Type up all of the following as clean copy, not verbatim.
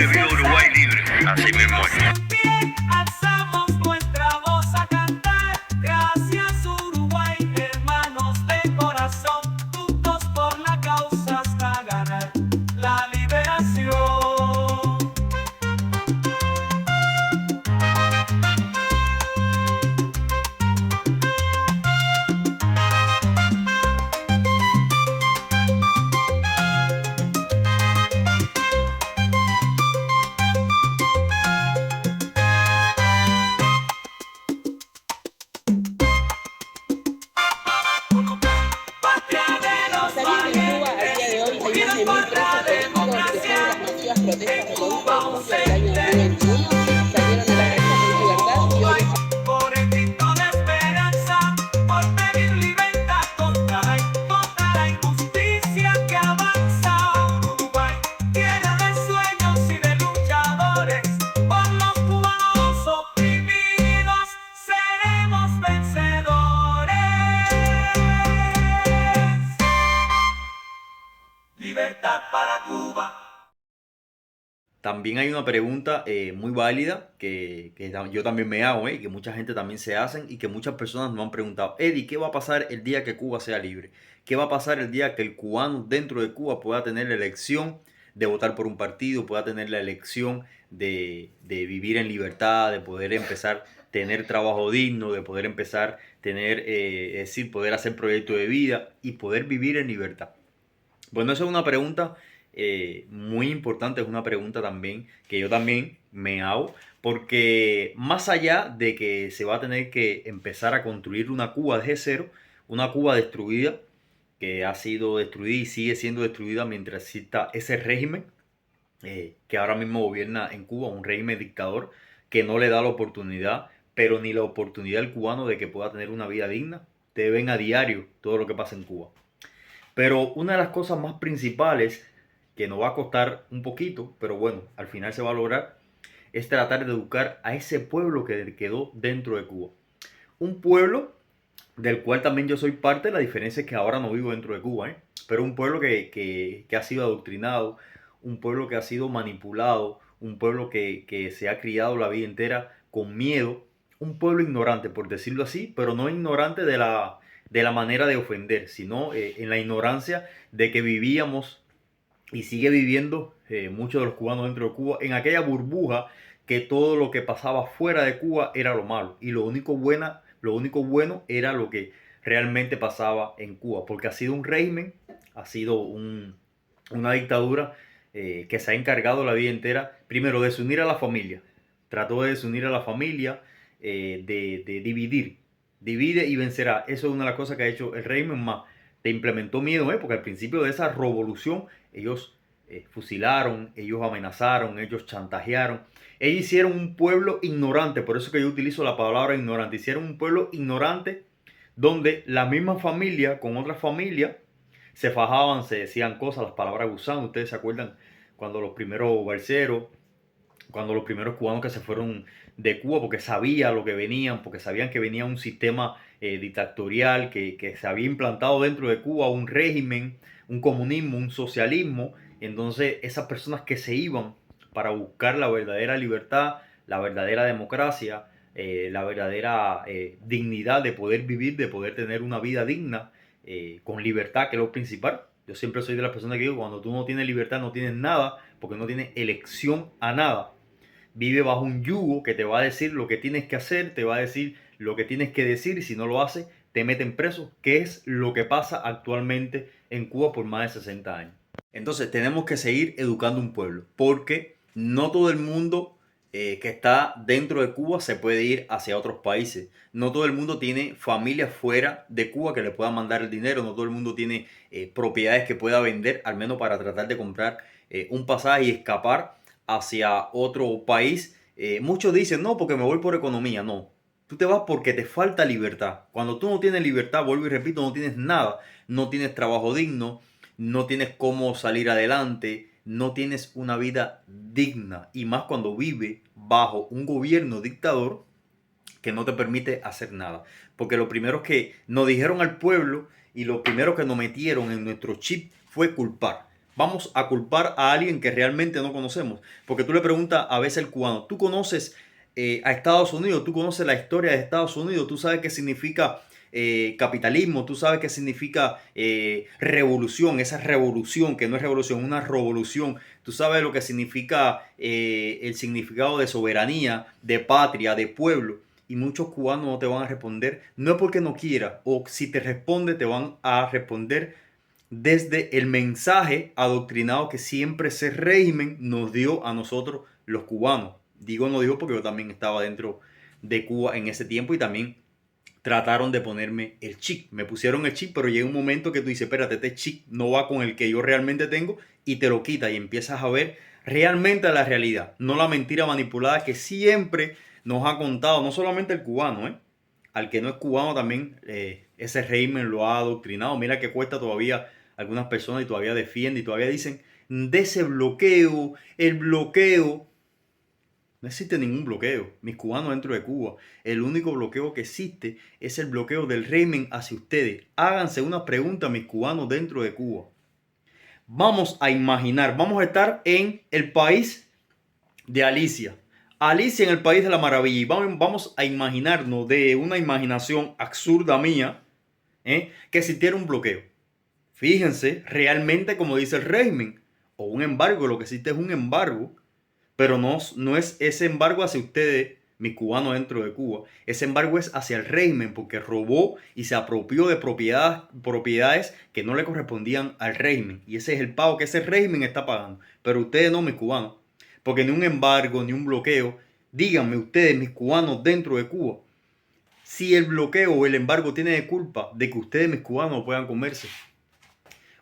libre, viva Uruguay libre. Así mismo es. Alzamos nuestra voz a cantar. Gracias Uruguay, hermanos de corazón, juntos por la causa hasta ganar la liberación. Patria de los Salir de Cuba al día de hoy hay más de 1.000 presos políticos después de las masivas protestas del 11 de julio del año 2021 salieron a la reja con libertad y hoy por el grito de esperanza, por pedir libertad contra la injusticia que avanza. Uruguay, tierra de sueños y de luchadores, por los cubanos oprimidos seremos vencedores. Libertad para Cuba. También hay una pregunta muy válida que yo también me hago, que mucha gente también se hacen y que muchas personas me han preguntado: Eddie, ¿qué va a pasar el día que Cuba sea libre? ¿Qué va a pasar el día que el cubano dentro de Cuba pueda tener la elección de votar por un partido, pueda tener la elección de vivir en libertad, de poder empezar a tener trabajo digno, de poder empezar a tener, es decir, poder hacer proyectos de vida y poder vivir en libertad? Bueno, esa es una pregunta muy importante, es una pregunta también que yo también me hago, porque más allá de que se va a tener que empezar a construir una Cuba desde cero, una Cuba destruida, que ha sido destruida y sigue siendo destruida mientras exista ese régimen que ahora mismo gobierna en Cuba, un régimen dictador que no le da la oportunidad, pero ni la oportunidad al cubano de que pueda tener una vida digna. Te ven a diario todo lo que pasa en Cuba. Pero una de las cosas más principales, que nos va a costar un poquito, pero bueno, al final se va a lograr, es tratar de educar a ese pueblo que quedó dentro de Cuba. Un pueblo del cual también yo soy parte, la diferencia es que ahora no vivo dentro de Cuba, pero un pueblo que ha sido adoctrinado, un pueblo que ha sido manipulado, un pueblo que se ha criado la vida entera con miedo, un pueblo ignorante, por decirlo así, pero no ignorante de la manera de ofender, sino en la ignorancia de que vivíamos y sigue viviendo muchos de los cubanos dentro de Cuba en aquella burbuja que todo lo que pasaba fuera de Cuba era lo malo y lo único bueno era lo que realmente pasaba en Cuba, porque ha sido un régimen, ha sido una dictadura que se ha encargado la vida entera, primero, de desunir a la familia. Trató de desunir a la familia, de dividir. Divide y vencerá. Eso es una de las cosas que ha hecho el régimen más. Te implementó miedo, porque al principio de esa revolución ellos fusilaron, ellos amenazaron, ellos chantajearon. Ellos hicieron un pueblo ignorante, por eso que yo utilizo la palabra ignorante. Hicieron un pueblo ignorante donde la misma familia con otra familia se fajaban, se decían cosas, las palabras que usaban. Ustedes se acuerdan cuando los primeros balseros, cuando los primeros cubanos que se fueron de Cuba porque sabían lo que venían, porque sabían que venía un sistema dictatorial que se había implantado dentro de Cuba, un régimen, un comunismo, un socialismo. Entonces esas personas que se iban para buscar la verdadera libertad, la verdadera democracia, la verdadera dignidad de poder vivir, de poder tener una vida digna, con libertad, que es lo principal. Yo siempre soy de las personas que digo, cuando tú no tienes libertad no tienes nada, porque no tienes elección a nada. Vive bajo un yugo que te va a decir lo que tienes que hacer, te va a decir lo que tienes que decir, y si no lo haces te meten preso, que es lo que pasa actualmente en Cuba por más de 60 años. Entonces tenemos que seguir educando un pueblo, porque no todo el mundo que está dentro de Cuba se puede ir hacia otros países. No todo el mundo tiene familia fuera de Cuba que le pueda mandar el dinero. No todo el mundo tiene propiedades que pueda vender, al menos para tratar de comprar un pasaje y escapar hacia otro país. Muchos dicen, no, porque me voy por economía. No, tú te vas porque te falta libertad. Cuando tú no tienes libertad, vuelvo y repito, no tienes nada. No tienes trabajo digno, no tienes cómo salir adelante, no tienes una vida digna, y más cuando vive bajo un gobierno dictador que no te permite hacer nada. Porque lo primero que nos dijeron al pueblo y lo primero que nos metieron en nuestro chip fue culpar. vamos a culpar a alguien que realmente no conocemos. Porque tú le preguntas a veces al cubano, ¿tú conoces a Estados Unidos? ¿Tú conoces la historia de Estados Unidos? ¿Tú sabes qué significa capitalismo? ¿Tú sabes qué significa revolución? Esa revolución que no es revolución, una revolución. ¿Tú sabes lo que significa el significado de soberanía, de patria, de pueblo? Y muchos cubanos no te van a responder, no es porque no quiera, o si te responde, te van a responder desde el mensaje adoctrinado que siempre ese régimen nos dio a nosotros los cubanos. Digo no digo porque yo también estaba dentro de Cuba en ese tiempo y también trataron de ponerme el chip. Me pusieron el chip, pero llega un momento que tú dices, espérate, este chip no va con el que yo realmente tengo y te lo quita y empiezas a ver realmente la realidad, no la mentira manipulada que siempre nos ha contado, no solamente el cubano, al que no es cubano también ese régimen lo ha adoctrinado. Mira que cuesta todavía algunas personas y todavía defienden y todavía dicen de ese bloqueo, el bloqueo. No existe ningún bloqueo, mis cubanos dentro de Cuba. El único bloqueo que existe es el bloqueo del régimen hacia ustedes. Háganse una pregunta, mis cubanos dentro de Cuba. Vamos a imaginar, vamos a estar en el país de Alicia. Alicia en el país de la maravilla. Y vamos a imaginarnos de una imaginación absurda mía que existiera un bloqueo. Fíjense, realmente como dice el régimen, o un embargo, lo que existe es un embargo, pero no es ese embargo hacia ustedes, mis cubanos dentro de Cuba. Ese embargo es hacia el régimen porque robó y se apropió de propiedades que no le correspondían al régimen. Y ese es el pago que ese régimen está pagando. Pero ustedes no, mis cubanos. Porque ni un embargo, ni un bloqueo. Díganme ustedes, mis cubanos dentro de Cuba, si el bloqueo o el embargo tiene de culpa de que ustedes, mis cubanos, puedan comerse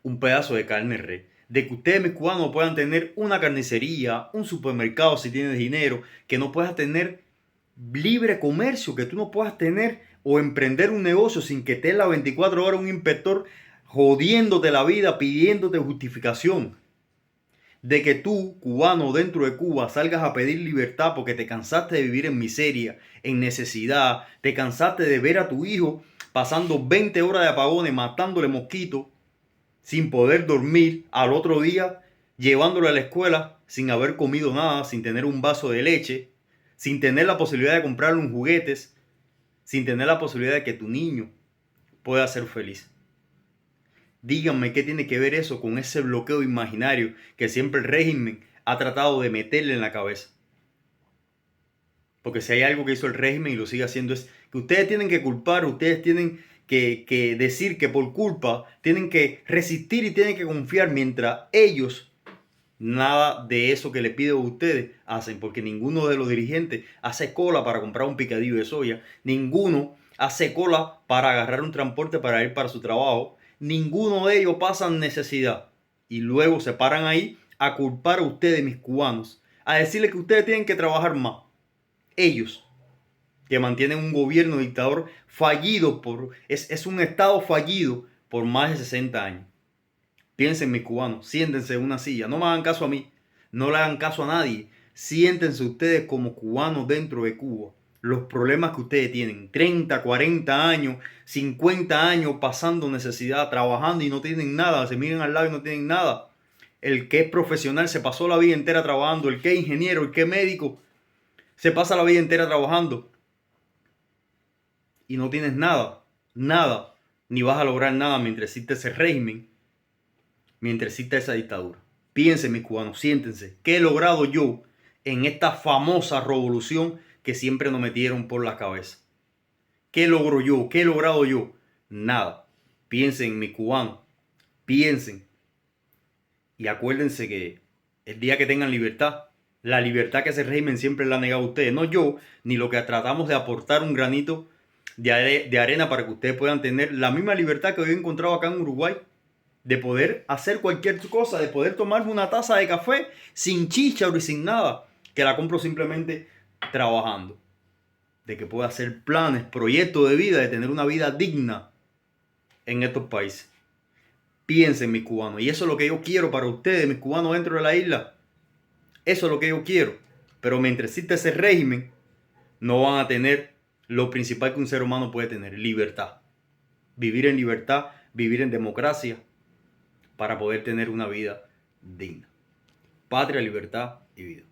un pedazo de carne de res, de que ustedes, mis cubanos, puedan tener una carnicería, un supermercado si tienes dinero, que no puedas tener libre comercio, que tú no puedas tener o emprender un negocio sin que esté las 24 horas un inspector jodiéndote la vida, pidiéndote justificación. De que tú, cubano dentro de Cuba, salgas a pedir libertad porque te cansaste de vivir en miseria, en necesidad, te cansaste de ver a tu hijo pasando 20 horas de apagones, matándole mosquitos, sin poder dormir, al otro día llevándolo a la escuela sin haber comido nada, sin tener un vaso de leche, sin tener la posibilidad de comprarle un juguetes, sin tener la posibilidad de que tu niño pueda ser feliz. Díganme qué tiene que ver eso con ese bloqueo imaginario que siempre el régimen ha tratado de meterle en la cabeza. Porque si hay algo que hizo el régimen y lo sigue haciendo es que ustedes tienen que culpar, ustedes tienen que decir que por culpa tienen que resistir y tienen que confiar mientras ellos nada de eso que le pido a ustedes hacen, porque ninguno de los dirigentes hace cola para comprar un picadillo de soya, ninguno hace cola para agarrar un transporte para ir para su trabajo, ninguno de ellos pasa necesidad y luego se paran ahí a culpar a ustedes, mis cubanos, a decirles que ustedes tienen que trabajar más. Ellos que mantienen un gobierno dictador fallido, es un estado fallido por más de 60 años. Piensen, mis cubanos, siéntense en una silla, no me hagan caso a mí, no le hagan caso a nadie, siéntense ustedes como cubanos dentro de Cuba. Los problemas que ustedes tienen, 30, 40 años, 50 años pasando necesidad, trabajando y no tienen nada, se miran al lado y no tienen nada. El que es profesional se pasó la vida entera trabajando, el que es ingeniero, el que es médico, se pasa la vida entera trabajando. Y no tienes nada, nada, ni vas a lograr nada mientras existe ese régimen, mientras existe esa dictadura. Piensen, mis cubanos, siéntense, ¿qué he logrado yo en esta famosa revolución que siempre nos metieron por la cabeza? ¿Qué logro yo? ¿Qué he logrado yo? Nada. Piensen, mis cubanos, piensen. Y acuérdense que el día que tengan libertad, la libertad que ese régimen siempre le ha negado a ustedes, no yo, ni lo que tratamos de aportar un granito de arena para que ustedes puedan tener la misma libertad que yo he encontrado acá en Uruguay, de poder hacer cualquier cosa, de poder tomarme una taza de café sin chícharo y sin nada, que la compro simplemente trabajando, de que pueda hacer planes, proyectos de vida, de tener una vida digna en estos países. Piensen, mis cubanos, y eso es lo que yo quiero para ustedes, mis cubanos dentro de la isla. Eso es lo que yo quiero, pero mientras existe ese régimen, no van a tener lo principal que un ser humano puede tener, libertad. Vivir en libertad, vivir en democracia, para poder tener una vida digna. Patria, libertad y vida.